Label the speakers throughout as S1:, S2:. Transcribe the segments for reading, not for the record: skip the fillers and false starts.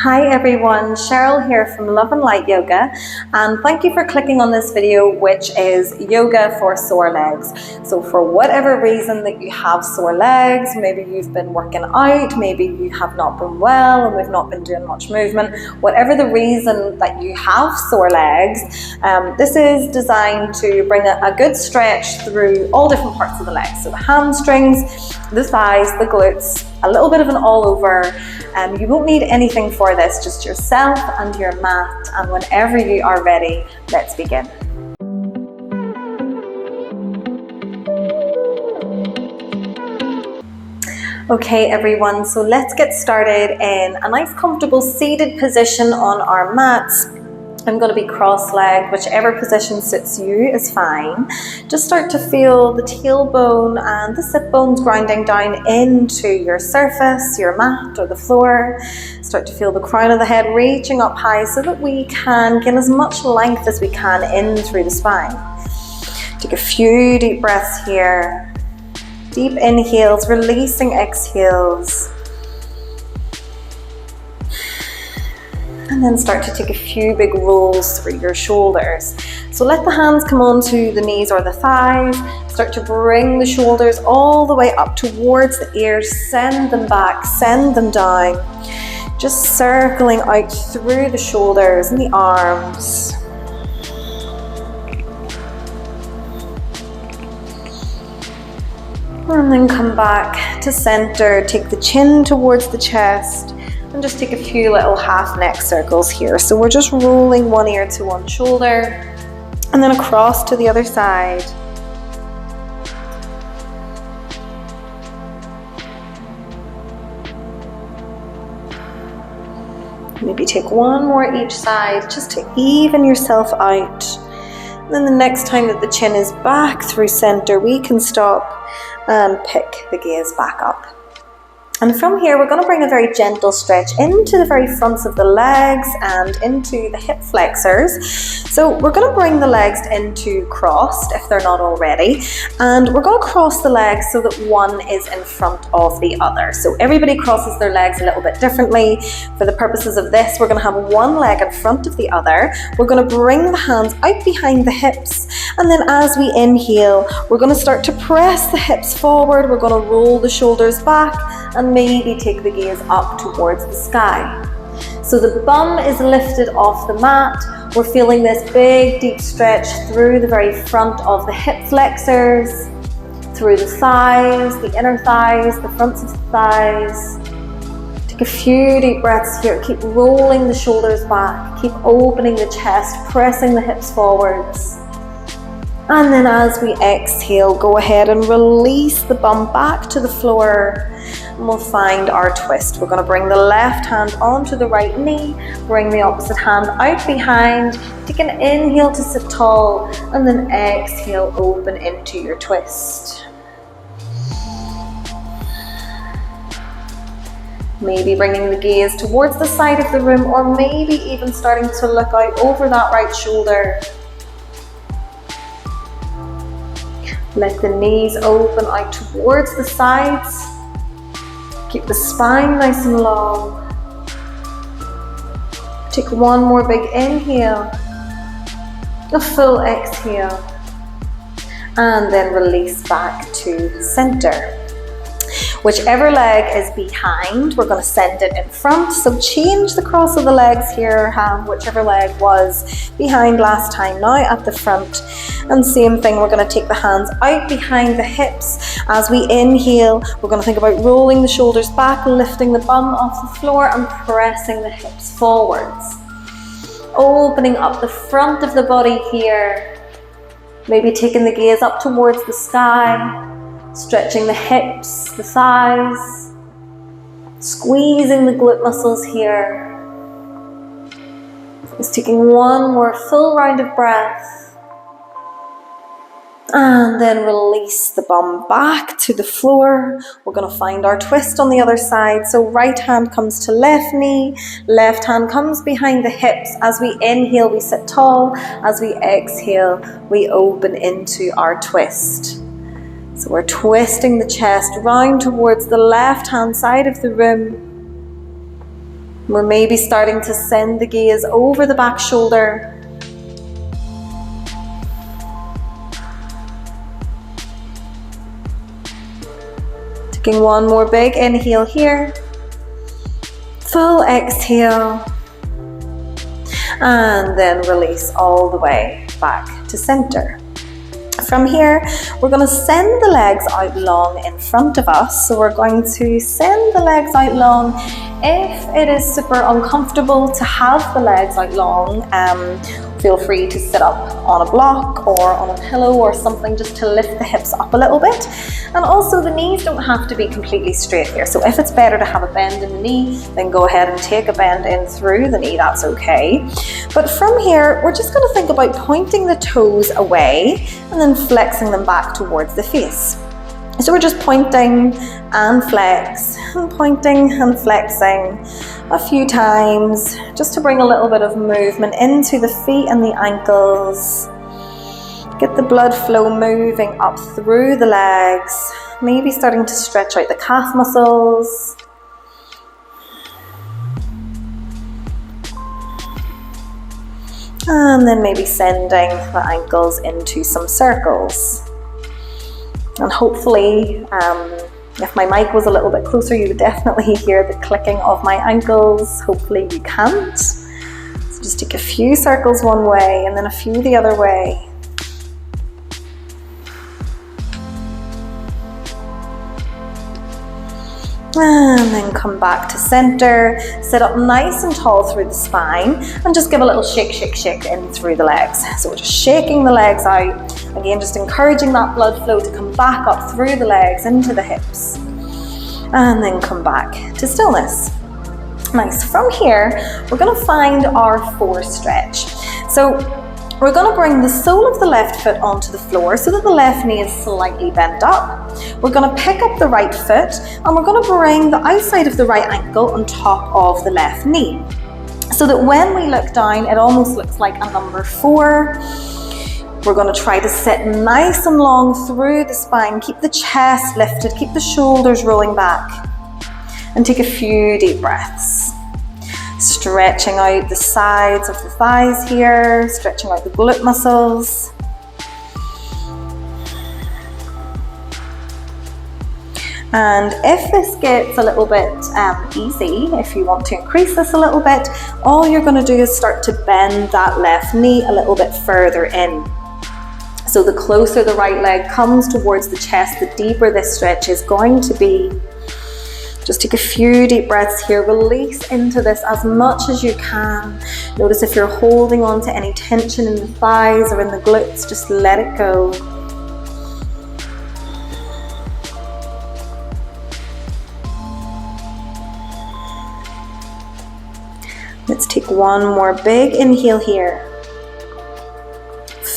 S1: Hi everyone, Cheryl here from Love and Light Yoga, and thank you for clicking on this video, which is yoga for sore legs. So for whatever reason that you have sore legs, maybe you've been working out, maybe you have not been well and we've not been doing much movement, whatever the reason that you have sore legs, this is designed to bring a good stretch through all different parts of the legs. So the hamstrings, the thighs, the glutes, a little bit of an all over. You won't need anything for this, just yourself and your mat, and whenever you are ready, let's begin. Okay everyone, so let's get started in a nice comfortable seated position on our mats. I'm going to be cross-legged, whichever position suits you is fine. Just start to feel the tailbone and the sit bones grinding down into your surface, your mat or the floor. Start to feel the crown of the head reaching up high so that we can gain as much length as we can in through the spine. Take a few deep breaths here. Deep inhales, releasing exhales. And then start to take a few big rolls through your shoulders. So let the hands come onto the knees or the thighs. Start to bring the shoulders all the way up towards the ears. Send them back, send them down. Just circling out through the shoulders and the arms. And then come back to center. Take the chin towards the chest. And just take a few little half neck circles here. So we're just rolling one ear to one shoulder and then across to the other side. Maybe take one more each side just to even yourself out. And then the next time that the chin is back through center, we can stop and pick the gaze back up. And from here, we're going to bring a very gentle stretch into the very fronts of the legs and into the hip flexors. So we're going to bring the legs into crossed if they're not already. And we're going to cross the legs so that one is in front of the other. So everybody crosses their legs a little bit differently. For the purposes of this, we're going to have one leg in front of the other. We're going to bring the hands out behind the hips. And then as we inhale, we're going to start to press the hips forward. We're going to roll the shoulders back and maybe take the gaze up towards the sky. So the bum is lifted off the mat. We're feeling this big deep stretch through the very front of the hip flexors, through the thighs, the inner thighs, the fronts of the thighs. Take a few deep breaths here. Keep rolling the shoulders back. Keep opening the chest, pressing the hips forwards. And then as we exhale, go ahead and release the bum back to the floor. And we'll find our twist. We're going to bring the left hand onto the right knee, bring the opposite hand out behind, take an inhale to sit tall, and then exhale, open into your twist. Maybe bringing the gaze towards the side of the room, or maybe even starting to look out over that right shoulder. Let the knees open out towards the sides. Keep the spine nice and long. Take one more big inhale, a full exhale, and then release back to center. Whichever leg is behind, we're going to send it in front. So change the cross of the legs here, have whichever leg was behind last time now at the front. And same thing, we're going to take the hands out behind the hips. As we inhale, we're going to think about rolling the shoulders back, lifting the bum off the floor and pressing the hips forwards. Opening up the front of the body here. Maybe taking the gaze up towards the sky. Stretching the hips, the thighs, squeezing the glute muscles here. Just taking one more full round of breath. And then release the bum back to the floor. We're going to find our twist on the other side. So right hand comes to left knee, left hand comes behind the hips. As we inhale, we sit tall. As we exhale, we open into our twist. So we're twisting the chest round towards the left hand side of the room. We're maybe starting to send the gaze over the back shoulder. Taking one more big inhale here. Full exhale. And then release all the way back to center. From here, we're going to send the legs out long in front of us. So we're going to send the legs out long. If it is super uncomfortable to have the legs out long, feel free to sit up on a block or on a pillow or something just to lift the hips up a little bit. And also the knees don't have to be completely straight here. So if it's better to have a bend in the knee, then go ahead and take a bend in through the knee, that's okay. But from here, we're just going to think about pointing the toes away and then flexing them back towards the face. So we're just pointing and flex, and pointing and flexing a few times, just to bring a little bit of movement into the feet and the ankles. Get the blood flow moving up through the legs, maybe starting to stretch out the calf muscles. And then maybe sending the ankles into some circles. And hopefully, if my mic was a little bit closer, you would definitely hear the clicking of my ankles. Hopefully you can't. So just take a few circles one way and then a few the other way. And then come back to center, sit up nice and tall through the spine, and just give a little shake, shake, shake in through the legs. So we're just shaking the legs out. Again, just encouraging that blood flow to come back up through the legs into the hips. And then come back to stillness. Nice. From here, we're going to find our 4 stretch. So we're going to bring the sole of the left foot onto the floor so that the left knee is slightly bent up. We're going to pick up the right foot and we're going to bring the outside of the right ankle on top of the left knee. So that when we look down, it almost looks like a number 4. We're going to try to sit nice and long through the spine. Keep the chest lifted, keep the shoulders rolling back. And take a few deep breaths. Stretching out the sides of the thighs here, stretching out the glute muscles. And if this gets a little bit easy, if you want to increase this a little bit, all you're going to do is start to bend that left knee a little bit further in. So the closer the right leg comes towards the chest, the deeper this stretch is going to be. Just take a few deep breaths here, release into this as much as you can. Notice if you're holding on to any tension in the thighs or in the glutes, just let it go. Let's take one more big inhale here.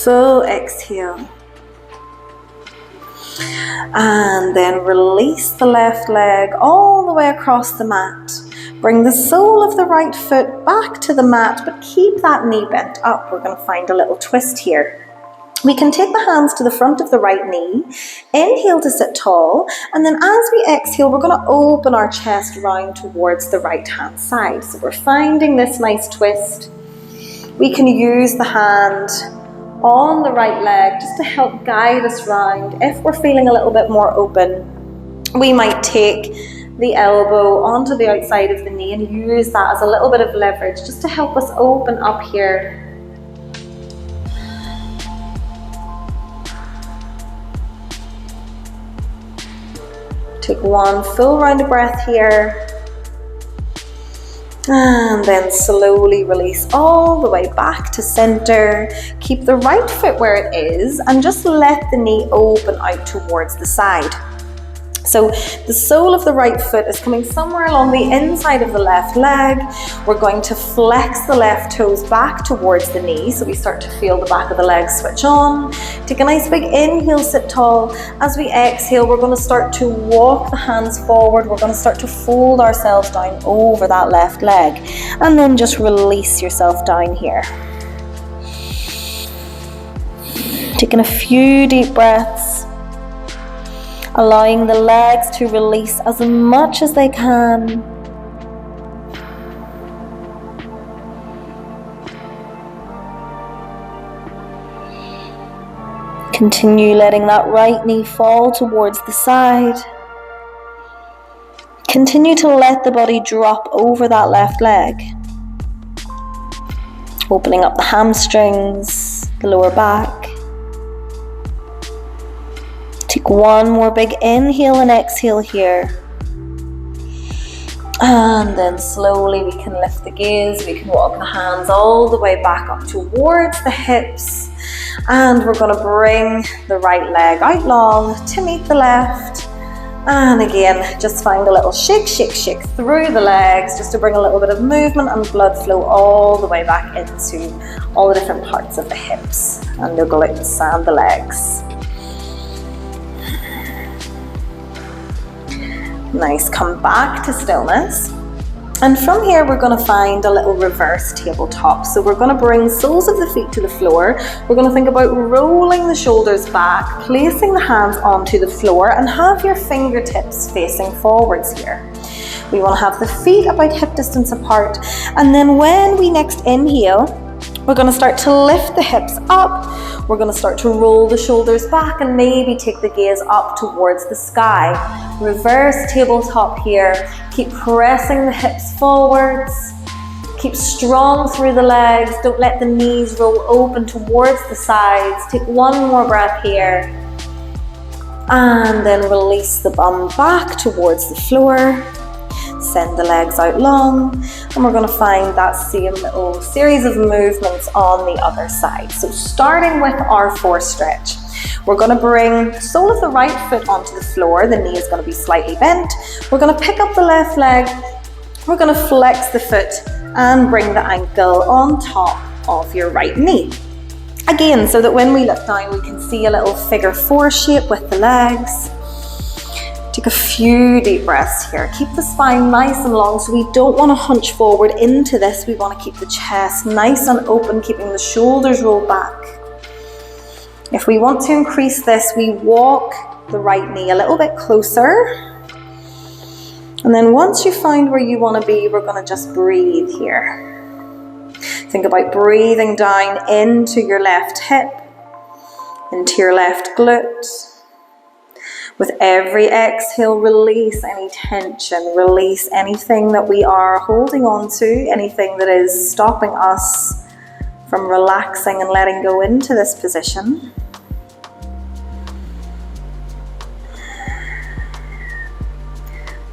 S1: Full exhale. And then release the left leg all the way across the mat. Bring the sole of the right foot back to the mat, but keep that knee bent up. We're going to find a little twist here. We can take the hands to the front of the right knee, inhale to sit tall, and then as we exhale, we're going to open our chest round towards the right hand side. So we're finding this nice twist. We can use the hand on the right leg just to help guide us round. If we're feeling a little bit more open, we might take the elbow onto the outside of the knee and use that as a little bit of leverage just to help us open up here. Take one full round of breath here. And then slowly release all the way back to center. Keep the right foot where it is and just let the knee open out towards the side. So the sole of the right foot is coming somewhere along the inside of the left leg. We're going to flex the left toes back towards the knee so we start to feel the back of the leg switch on. Take a nice big inhale, sit tall. As we exhale, we're going to start to walk the hands forward. We're going to start to fold ourselves down over that left leg. And then just release yourself down here. Taking a few deep breaths. Allowing the legs to release as much as they can. Continue letting that right knee fall towards the side. Continue to let the body drop over that left leg. Opening up the hamstrings, the lower back. Take one more big inhale and exhale here. And then slowly we can lift the gaze. We can walk the hands all the way back up towards the hips. And we're going to bring the right leg out long to meet the left. And again, just find a little shake, shake, shake through the legs, just to bring a little bit of movement and blood flow all the way back into all the different parts of the hips and the glutes and the legs. Nice, come back to stillness. And from here, we're going to find a little reverse tabletop. So we're going to bring soles of the feet to the floor. We're going to think about rolling the shoulders back, placing the hands onto the floor, and have your fingertips facing forwards here. We want to have the feet about hip distance apart. And then when we next inhale, we're going to start to lift the hips up. We're going to start to roll the shoulders back and maybe take the gaze up towards the sky. Reverse tabletop here. Keep pressing the hips forwards. Keep strong through the legs. Don't let the knees roll open towards the sides. Take one more breath here. And then release the bum back towards the floor. Send the legs out long, and we're going to find that same little series of movements on the other side. So starting with our four stretch, we're going to bring the sole of the right foot onto the floor. The knee is going to be slightly bent. We're going to pick up the left leg. We're going to flex the foot and bring the ankle on top of your right knee. Again, so that when we look down, we can see a little figure four shape with the legs. Take a few deep breaths here. Keep the spine nice and long, so we don't want to hunch forward into this. We want to keep the chest nice and open, keeping the shoulders rolled back. If we want to increase this, we walk the right knee a little bit closer. And then once you find where you want to be, we're going to just breathe here. Think about breathing down into your left hip, into your left glute. With every exhale, release any tension, release anything that we are holding on to, anything that is stopping us from relaxing and letting go into this position.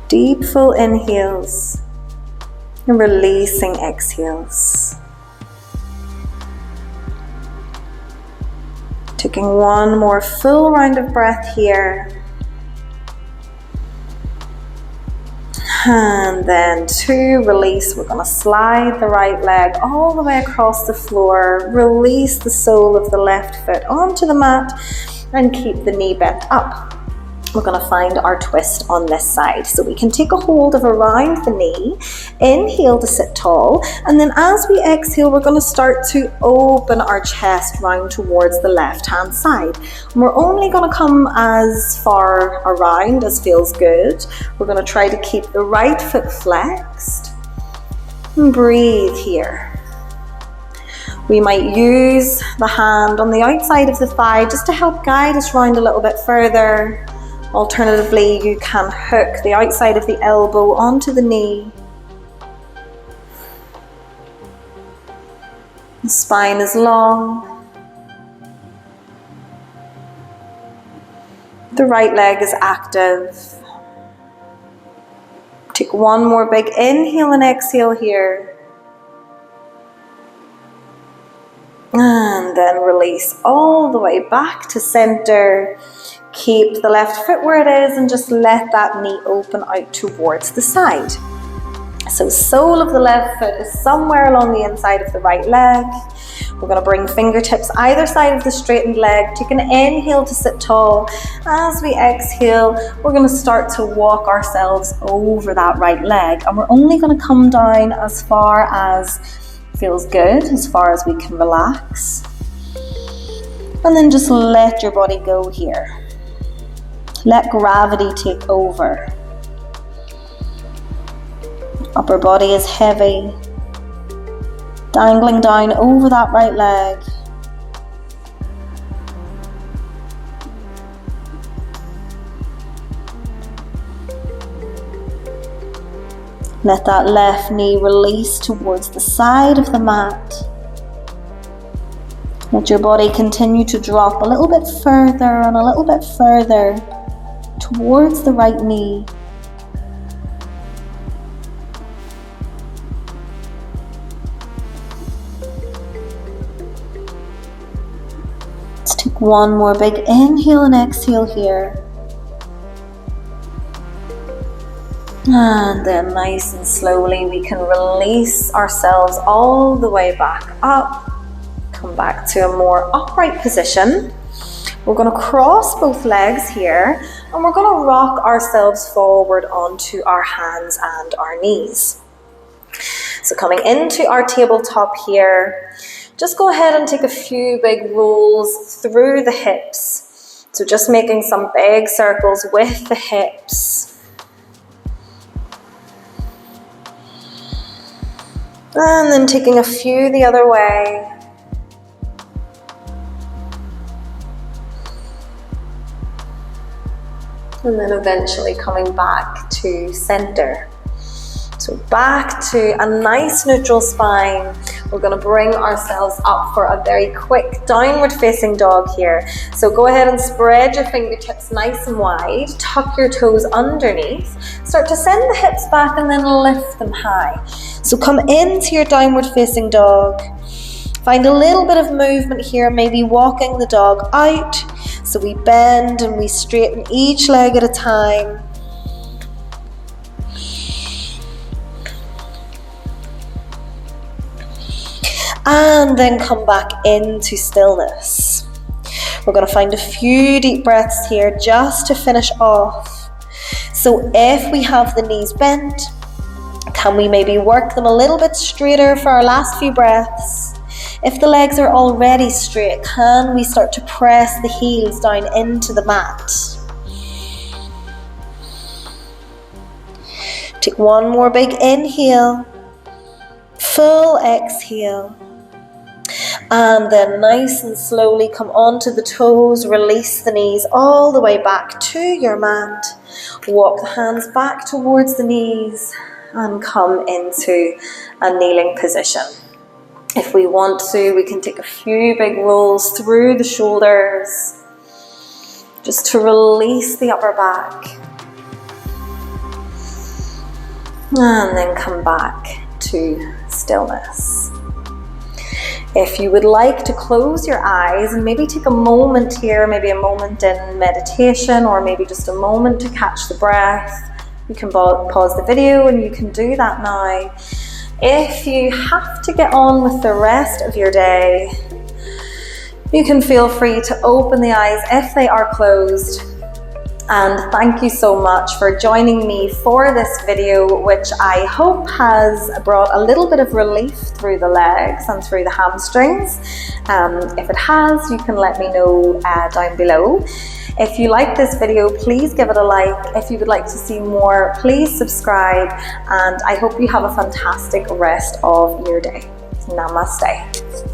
S1: Deep, full inhales and releasing exhales. Taking one more full round of breath here. And then two, release. We're going to slide the right leg all the way across the floor. Release the sole of the left foot onto the mat and keep the knee bent up. We're going to find our twist on this side. So we can take a hold of around the knee, inhale to sit tall, and then as we exhale, we're going to start to open our chest round towards the left hand side. And we're only going to come as far around as feels good. We're going to try to keep the right foot flexed and breathe here. We might use the hand on the outside of the thigh just to help guide us round a little bit further. Alternatively, you can hook the outside of the elbow onto the knee. The spine is long. The right leg is active. Take one more big inhale and exhale here. And then release all the way back to center. Keep the left foot where it is and just let that knee open out towards the side. So sole of the left foot is somewhere along the inside of the right leg. We're going to bring fingertips either side of the straightened leg. Take an inhale to sit tall. As we exhale, we're going to start to walk ourselves over that right leg. And we're only going to come down as far as feels good, as far as we can relax. And then just let your body go here. Let gravity take over. Upper body is heavy, dangling down over that right leg. Let that left knee release towards the side of the mat. Let your body continue to drop a little bit further and a little bit further towards the right knee. Let's take one more big inhale and exhale here. And then nice and slowly we can release ourselves all the way back up. Come back to a more upright position. We're going to cross both legs here and we're going to rock ourselves forward onto our hands and our knees. So coming into our tabletop here, just go ahead and take a few big rolls through the hips. So just making some big circles with the hips. And then taking a few the other way. And then eventually coming back to center. So back to a nice neutral spine. We're going to bring ourselves up for a very quick downward facing dog here. So go ahead and spread your fingertips nice and wide. Tuck your toes underneath. Start to send the hips back and then lift them high. So come into your downward facing dog. Find a little bit of movement here, maybe walking the dog out. So we bend and we straighten each leg at a time. And then come back into stillness. We're going to find a few deep breaths here just to finish off. So if we have the knees bent, can we maybe work them a little bit straighter for our last few breaths? If the legs are already straight, can we start to press the heels down into the mat? Take one more big inhale, full exhale, and then nice and slowly come onto the toes, release the knees all the way back to your mat. Walk the hands back towards the knees and come into a kneeling position. If we want to, we can take a few big rolls through the shoulders just to release the upper back. And then come back to stillness. If you would like to close your eyes and maybe take a moment here, maybe a moment in meditation or maybe just a moment to catch the breath, you can pause the video and you can do that now. If you have to get on with the rest of your day, you can feel free to open the eyes if they are closed. And thank you so much for joining me for this video, which I hope has brought a little bit of relief through the legs and through the hamstrings. If it has, you can let me know down below. If you like this video, please give it a like. If you would like to see more, please subscribe. And I hope you have a fantastic rest of your day. Namaste.